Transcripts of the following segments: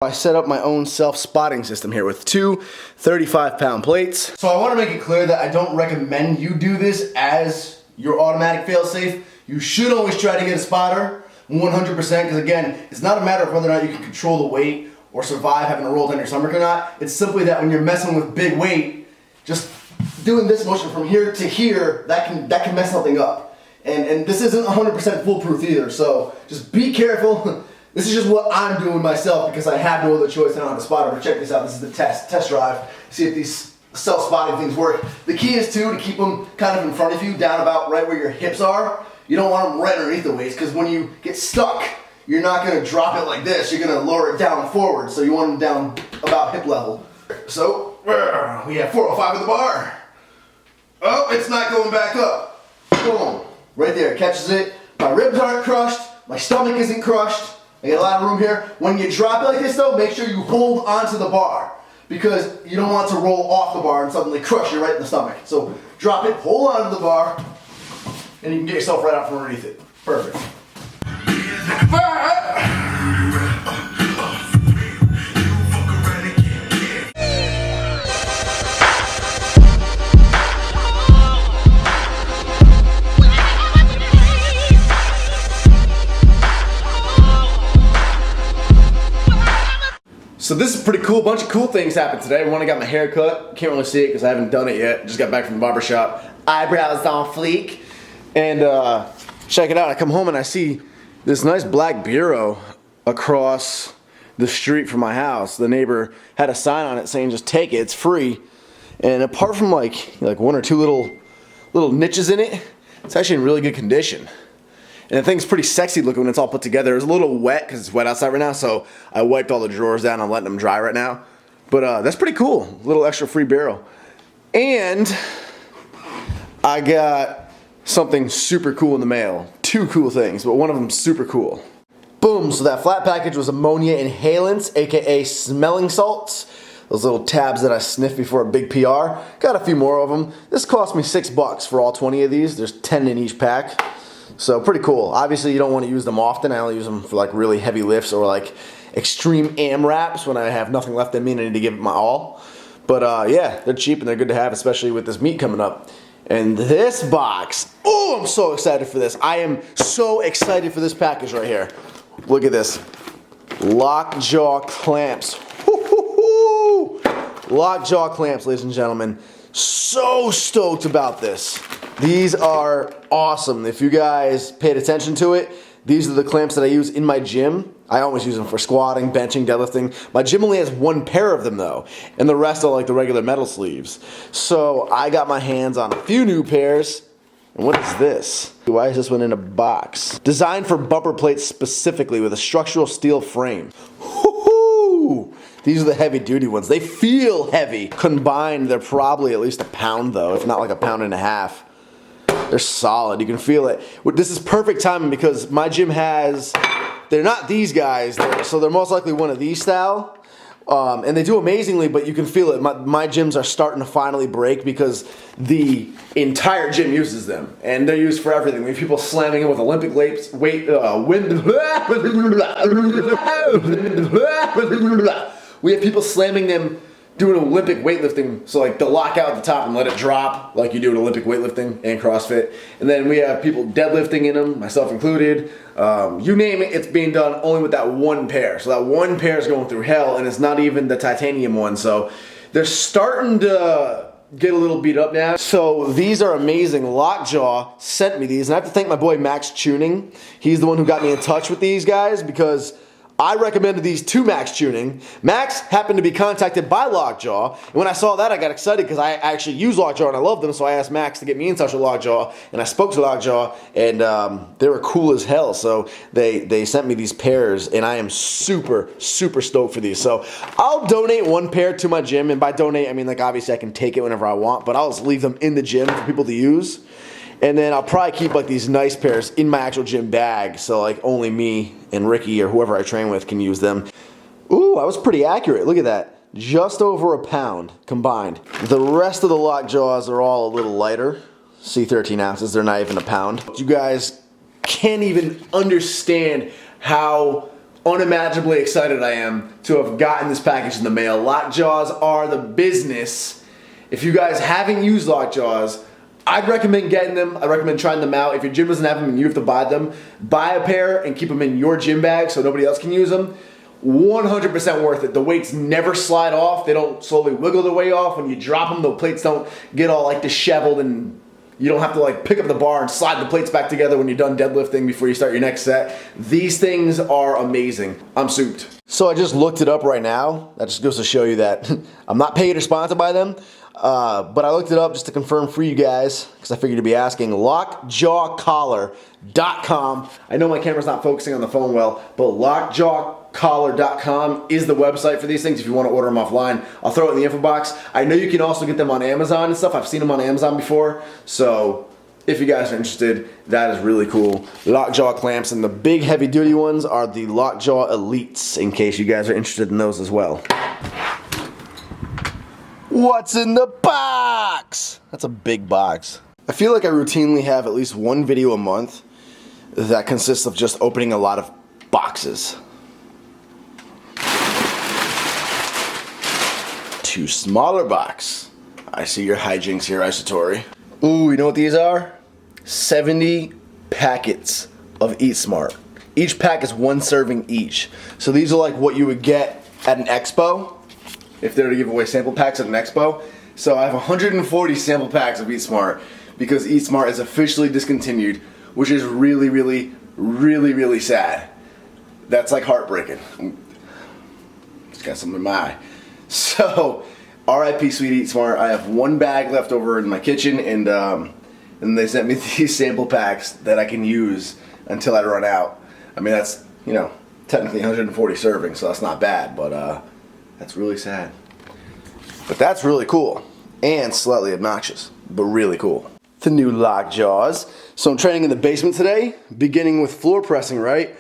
I set up my own self-spotting system here with two 35-pound plates. So I want to make it clear that I don't recommend you do this as your automatic fail-safe. You should always try to get a spotter 100%, because again, it's not a matter of whether or not you can control the weight or survive having to roll down your stomach or not. It's simply that when you're messing with big weight, just doing this motion from here to here, that can mess something up. And this isn't 100% foolproof either, so just be careful. This is just what I'm doing myself because I have no other choice. I don't have a spotter, but check this out. This is the test drive. See if these self-spotting things work. The key is too to keep them kind of in front of you, down about right where your hips are. You don't want them right underneath the waist, because when you get stuck, you're not going to drop it like this. You're going to lower it down forward, so you want them down about hip level. So we have 405 at the bar. Oh, it's not going back up. Boom. Right there, catches it. My ribs aren't crushed. My stomach isn't crushed. I get a lot of room here. When you drop it like this though, make sure you hold onto the bar, because you don't want to roll off the bar and suddenly crush you right in the stomach. So drop it, hold onto the bar, and you can get yourself right out from underneath it. Perfect. So this is pretty cool. A bunch of cool things happened today. One, I got my hair cut. Can't really see it because I haven't done it yet. Just got back from the barber shop. Eyebrows on fleek. And check it out. I come home and I see this nice black bureau across the street from my house. The neighbor had a sign on it saying just take it, it's free. And apart from like one or two little niches in it, it's actually in really good condition. And the thing's pretty sexy looking when it's all put together. It's a little wet because it's wet outside right now, so I wiped all the drawers down. I'm letting them dry right now. But that's pretty cool. A little extra free barrel. And I got something super cool in the mail. Two cool things, but one of them super cool. Boom, so that flat package was ammonia inhalants, aka smelling salts. Those little tabs that I sniffed before a big PR. Got a few more of them. This cost me $6 for all 20 of these. There's 10 in each pack. So pretty cool. Obviously you don't want to use them often. I only use them for like really heavy lifts or like extreme AMRAPs when I have nothing left in me and I need to give it my all. But yeah, they're cheap and they're good to have, especially with this meat coming up. And this box, oh, I'm so excited for this. I am so excited for this package right here. Look at this. Lockjaw clamps. Lockjaw clamps, ladies and gentlemen. So stoked about this. These are awesome. If you guys paid attention to it, these are the clamps that I use in my gym. I always use them for squatting, benching, deadlifting. My gym only has one pair of them though, and the rest are like the regular metal sleeves. So I got my hands on a few new pairs. And what is this? Why is this one in a box? Designed for bumper plates specifically with a structural steel frame. Woohoo! These are the heavy duty ones. They feel heavy. Combined, they're probably at least a pound though, if not like a pound and a half. They're solid, you can feel it. This is perfect timing because my gym has, they're not these guys, so they're most likely one of these style. And they do amazingly, but you can feel it. My gyms are starting to finally break because the entire gym uses them. And they're used for everything. We have people slamming them with Olympic weights, we have people slamming them doing Olympic weightlifting, so like they'll lock out at the top and let it drop like you do in Olympic weightlifting and CrossFit. And then we have people deadlifting in them, myself included. You name it, it's being done only with that one pair. So that one pair is going through hell, and it's not even the titanium one. So they're starting to get a little beat up now. So these are amazing. Lockjaw sent me these, and I have to thank my boy Max Tuning. He's the one who got me in touch with these guys because I recommended these to Max Tuning. Max happened to be contacted by Lockjaw, and when I saw that I got excited because I actually use Lockjaw and I love them, so I asked Max to get me in touch with Lockjaw, and I spoke to Lockjaw, and they were cool as hell, so they sent me these pairs, and I am super, super stoked for these. So I'll donate one pair to my gym, and by donate I mean like obviously I can take it whenever I want, but I'll just leave them in the gym for people to use. And then I'll probably keep like these nice pairs in my actual gym bag, so like only me and Ricky or whoever I train with can use them. Ooh, I was pretty accurate. Look at that. Just over a pound combined. The rest of the Lockjaws are all a little lighter. See, 13 ounces, they're not even a pound. You guys can't even understand how unimaginably excited I am to have gotten this package in the mail. Lockjaws are the business. If you guys haven't used Lockjaws, I'd recommend getting them. I recommend trying them out. If your gym doesn't have them and you have to buy them, buy a pair and keep them in your gym bag so nobody else can use them. 100% worth it. The weights never slide off. They don't slowly wiggle their way off. When you drop them, the plates don't get all like disheveled, and you don't have to like pick up the bar and slide the plates back together when you're done deadlifting before you start your next set. These things are amazing. I'm souped. So I just looked it up right now. That just goes to show you that I'm not paid or sponsored by them. But I looked it up just to confirm for you guys, because I figured you'd be asking. Lockjawcollar.com. I know my camera's not focusing on the phone well, but lockjawcollar.com is the website for these things if you want to order them offline. I'll throw it in the info box. I know you can also get them on Amazon and stuff. I've seen them on Amazon before. So if you guys are interested, that is really cool. Lockjaw clamps, and the big heavy duty ones are the Lockjaw Elites, in case you guys are interested in those as well. What's in the box? That's a big box. I feel like I routinely have at least one video a month that consists of just opening a lot of boxes. Two smaller box. I see your hijinks here, Isotori. Ooh, you know what these are? 70 packets of Eat Smart. Each pack is 1 serving each. So these are like what you would get at an expo, if they're to give away sample packs at an expo. So I have 140 sample packs of Eat Smart because Eat Smart is officially discontinued, which is really, really, really, really sad. That's like heartbreaking. Just got something in my eye. So, RIP Sweet Eat Smart. I have 1 bag left over in my kitchen, and they sent me these sample packs that I can use until I run out. I mean, that's, you know, technically 140 servings, so that's not bad, but that's really sad. But that's really cool. And slightly obnoxious, but really cool. The new Lockjaws. So I'm training in the basement today, beginning with floor pressing, right?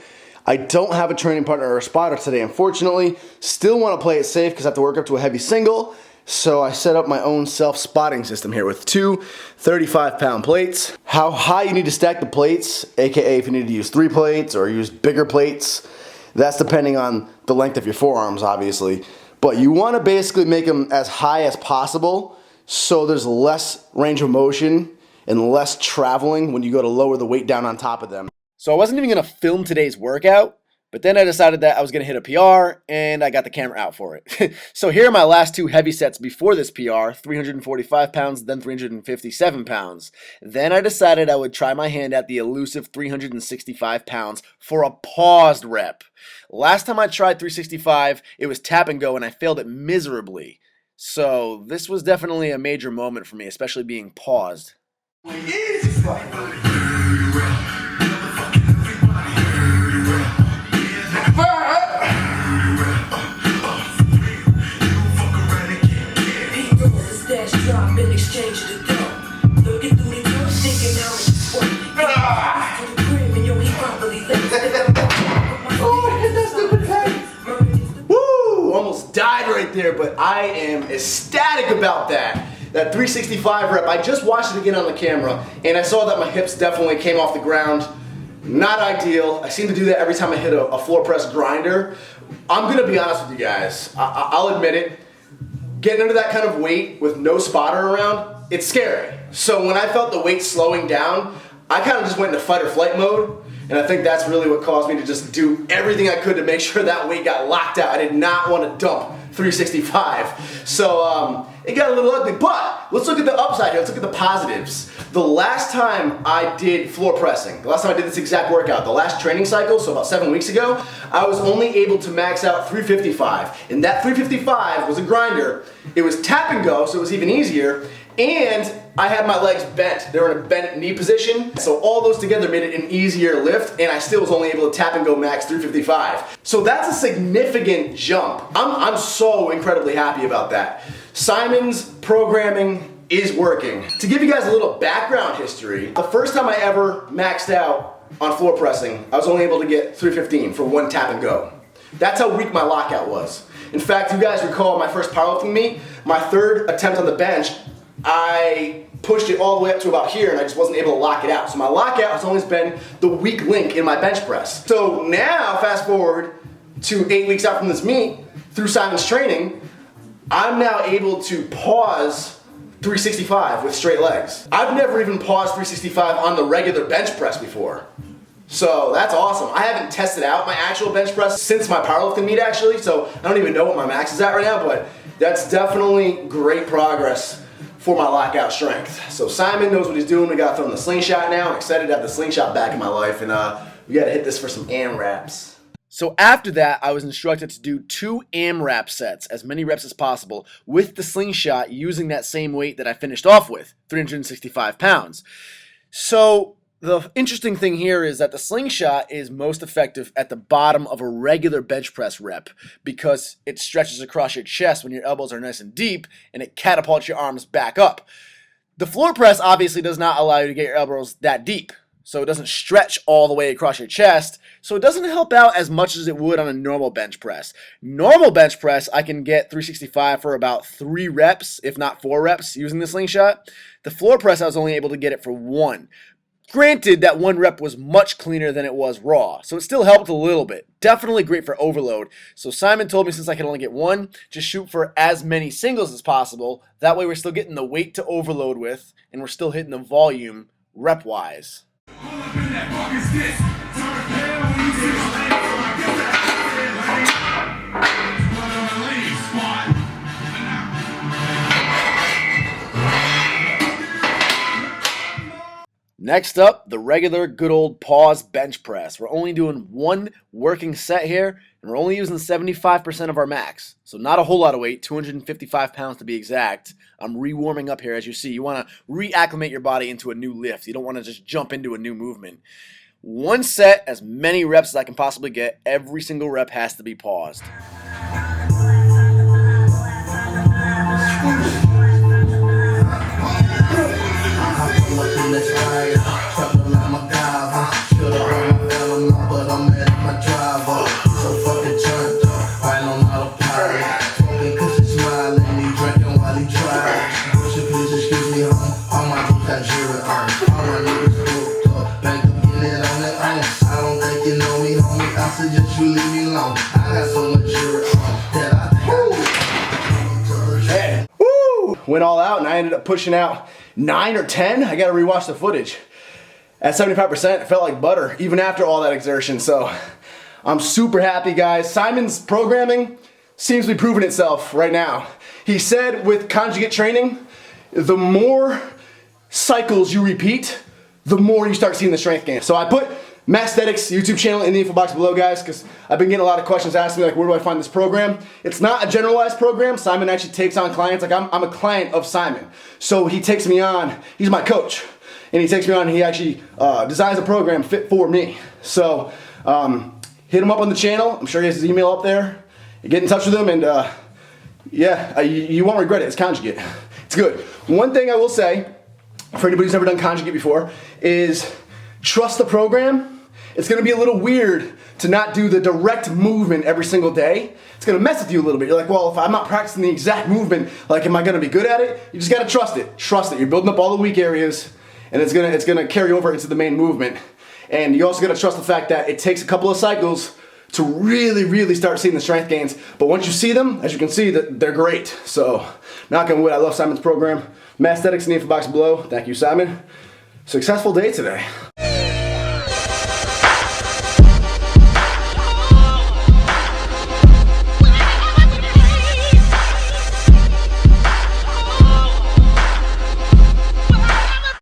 I don't have a training partner or a spotter today, unfortunately. Still want to play it safe because I have to work up to a heavy single. So I set up my own self-spotting system here with 2 35-pound plates. How high you need to stack the plates, aka if you need to use 3 plates or use bigger plates, that's depending on the length of your forearms, obviously. But you want to basically make them as high as possible so there's less range of motion and less traveling when you go to lower the weight down on top of them. So I wasn't even going to film today's workout, but then I decided that I was going to hit a PR, and I got the camera out for it. So here are my last 2 heavy sets before this PR, 345 pounds, then 357 pounds. Then I decided I would try my hand at the elusive 365 pounds for a paused rep. Last time I tried 365, it was tap and go, and I failed it miserably. So this was definitely a major moment for me, especially being paused. Almost died right there, but I am ecstatic about that. That 365 rep, I just watched it again on the camera, and I saw that my hips definitely came off the ground. Not ideal. I seem to do that every time I hit a floor press grinder. I'm gonna be honest with you guys. I'll admit it. Getting under that kind of weight with no spotter around, it's scary. So when I felt the weight slowing down, I kind of just went into fight or flight mode. And I think that's really what caused me to just do everything I could to make sure that weight got locked out. I did not want to dump 365. So it got a little ugly, but let's look at the upside here. Let's look at the positives. The last time I did floor pressing, the last time I did this exact workout, the last training cycle, so about 7 weeks ago, I was only able to max out 355. And that 355 was a grinder. It was tap and go, so it was even easier. And I had my legs bent. They were in a bent knee position. So all those together made it an easier lift, and I still was only able to tap and go max 355. So that's a significant jump. I'm so incredibly happy about that. Simon's programming is working. To give you guys a little background history, the first time I ever maxed out on floor pressing, I was only able to get 315 for 1 tap and go. That's how weak my lockout was. In fact, you guys recall my first powerlifting meet, my 3rd attempt on the bench, I pushed it all the way up to about here, and I just wasn't able to lock it out. So my lockout has always been the weak link in my bench press. So now, fast forward, to 8 weeks out from this meet, through Simon's training, I'm now able to pause 365 with straight legs. I've never even paused 365 on the regular bench press before. So that's awesome. I haven't tested out my actual bench press since my powerlifting meet actually, so I don't even know what my max is at right now, but that's definitely great progress for my lockout strength. So Simon knows what he's doing. We got to throw in the slingshot now. I'm excited to have the slingshot back in my life, and we got to hit this for some AMRAPs. So after that, I was instructed to do 2 AMRAP sets, as many reps as possible, with the slingshot using that same weight that I finished off with, 365 pounds. So the interesting thing here is that the slingshot is most effective at the bottom of a regular bench press rep because it stretches across your chest when your elbows are nice and deep, and it catapults your arms back up. The floor press obviously does not allow you to get your elbows that deep, so it doesn't stretch all the way across your chest, so it doesn't help out as much as it would on a normal bench press. Normal bench press, I can get 365 for about 3 reps, if not 4 reps, using the slingshot. The floor press, I was only able to get it for 1. Granted, that 1 rep was much cleaner than it was raw, so it still helped a little bit. Definitely great for overload. So Simon told me since I can only get 1, just shoot for as many singles as possible. That way we're still getting the weight to overload with, and we're still hitting the volume rep-wise. Next up, the regular good old pause bench press. We're only doing 1 working set here, and we're only using 75% of our max. So not a whole lot of weight, 255 pounds to be exact. I'm rewarming up here, as you see. You want to reacclimate your body into a new lift. You don't want to just jump into a new movement. 1 set, as many reps as I can possibly get. Every single rep has to be paused. Went all out, and I ended up pushing out 9 or 10. I got to rewatch the footage. At 75%, it felt like butter, even after all that exertion. So I'm super happy, guys. Simon's programming seems to be proving itself right now. He said with conjugate training, the more cycles you repeat, the more you start seeing the strength gain. So I put Masthetics YouTube channel in the info box below, guys, because I've been getting a lot of questions asking me, like, where do I find this program? It's not a generalized program. Simon actually takes on clients. Like, I'm a client of Simon. So he takes me on, he's my coach, and he takes me on and he actually designs a program fit for me. So hit him up on the channel. I'm sure he has his email up there. Get in touch with him, and yeah, you won't regret it. It's conjugate. It's good. One thing I will say, for anybody who's never done conjugate before, is trust the program. It's gonna be a little weird to not do the direct movement every single day. It's gonna mess with you a little bit. You're like, well, if I'm not practicing the exact movement, like, am I gonna be good at it? You just gotta trust it. Trust it. You're building up all the weak areas, and it's gonna carry over into the main movement. And you also gotta trust the fact that it takes a couple of cycles to really, really start seeing the strength gains. But once you see them, as you can see, that they're great. So, knock on wood, I love Simon's program. Masthetics in the info box below. Thank you, Simon. Successful day today.